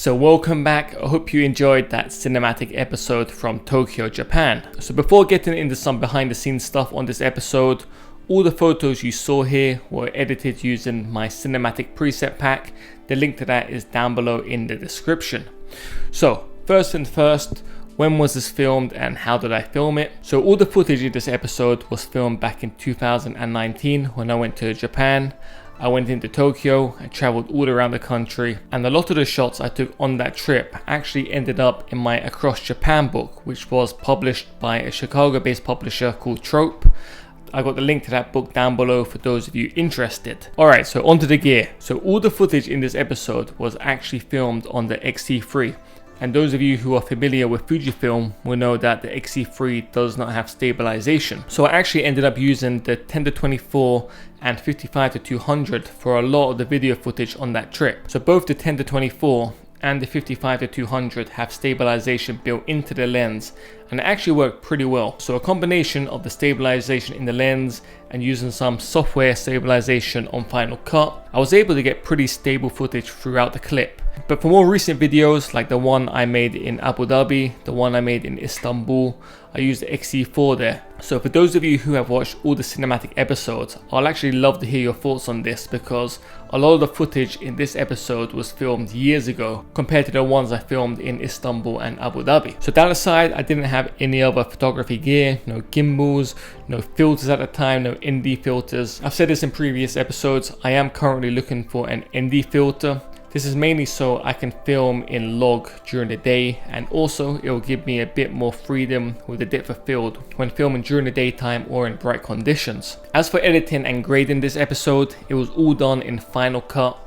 So welcome back, I hope you enjoyed that cinematic episode from Tokyo, Japan. So before getting into some behind the scenes stuff on this episode, all the photos you saw here were edited using my cinematic preset pack. The link to that is down below in the description. So first and first, when was this filmed and how did I film it? So all the footage in this episode was filmed back in 2019 when I went to Japan. I went into Tokyo, I traveled all around the country, and a lot of the shots I took on that trip actually ended up in my Across Japan book, which was published by a Chicago-based publisher called Trope. I got the link to that book down below for those of you interested. Alright, so onto the gear. So all the footage in this episode was actually filmed on the XT3. And those of you who are familiar with Fujifilm will know that the XT3 does not have stabilization. So I actually ended up using the 10-24 and 55-200 for a lot of the video footage on that trip. So both the 10-24 and the 55-200 have stabilization built into the lens, and it actually worked pretty well. So a combination of the stabilization in the lens and using some software stabilization on Final Cut, I was able to get pretty stable footage throughout the clip. But for more recent videos, like the one I made in Abu Dhabi, the one I made in Istanbul, I used the XT4 there. So for those of you who have watched all the cinematic episodes, I'll actually love to hear your thoughts on this, because a lot of the footage in this episode was filmed years ago compared to the ones I filmed in Istanbul and Abu Dhabi. So that aside, I didn't have any other photography gear, no gimbals, no filters at the time, no ND filters. I've said this in previous episodes, I am currently looking for an ND filter. This is mainly so I can film in log during the day, and also it will give me a bit more freedom with the depth of field when filming during the daytime or in bright conditions. As for editing and grading this episode, it was all done in Final Cut.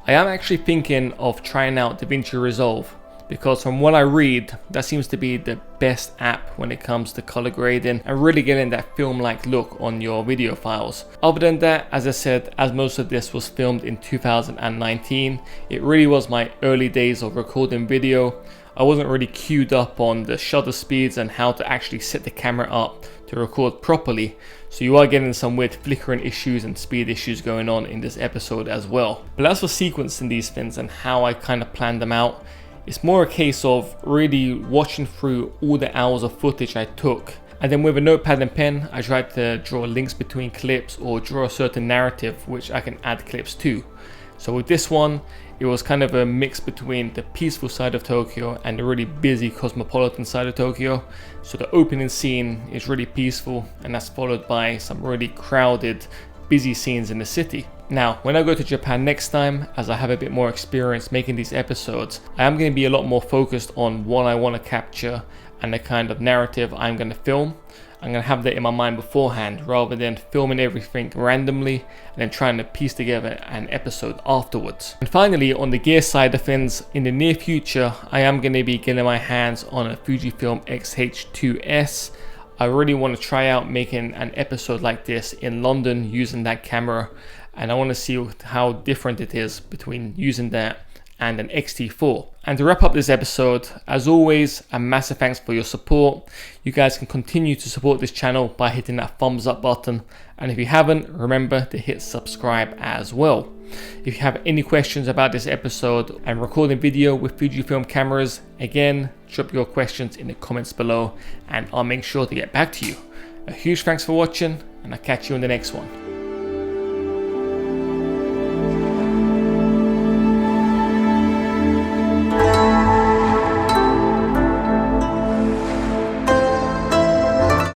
I am actually thinking of trying out DaVinci Resolve, because from what I read, that seems to be the best app when it comes to color grading and really getting that film-like look on your video files. Other than that, as I said, as most of this was filmed in 2019, it really was my early days of recording video. I wasn't really queued up on the shutter speeds and how to actually set the camera up to record properly, so you are getting some weird flickering issues and speed issues going on in this episode as well. But as for sequencing these things and how I kind of planned them out, it's more a case of really watching through all the hours of footage I took, and then with a notepad and pen I tried to draw links between clips or draw a certain narrative which I can add clips to. So with this one, it was kind of a mix between the peaceful side of Tokyo and the really busy cosmopolitan side of Tokyo. So the opening scene is really peaceful, and that's followed by some really crowded, busy scenes in the city. Now, when I go to Japan next time, as I have a bit more experience making these episodes, I am going to be a lot more focused on what I want to capture and the kind of narrative I'm going to film. I'm going to have that in my mind beforehand, rather than filming everything randomly and then trying to piece together an episode afterwards. And finally, on the gear side of things, in the near future, I am going to be getting my hands on a Fujifilm X-H2S. I really want to try out making an episode like this in London using that camera, and I want to see how different it is between using that and an XT4. And to wrap up this episode, as always, a massive thanks for your support. You guys can continue to support this channel by hitting that thumbs up button, and if you haven't, remember to hit subscribe as well. If you have any questions about this episode and recording video with Fujifilm cameras, again, drop your questions in the comments below and I'll make sure to get back to you. A huge thanks for watching, and I'll catch you in the next one.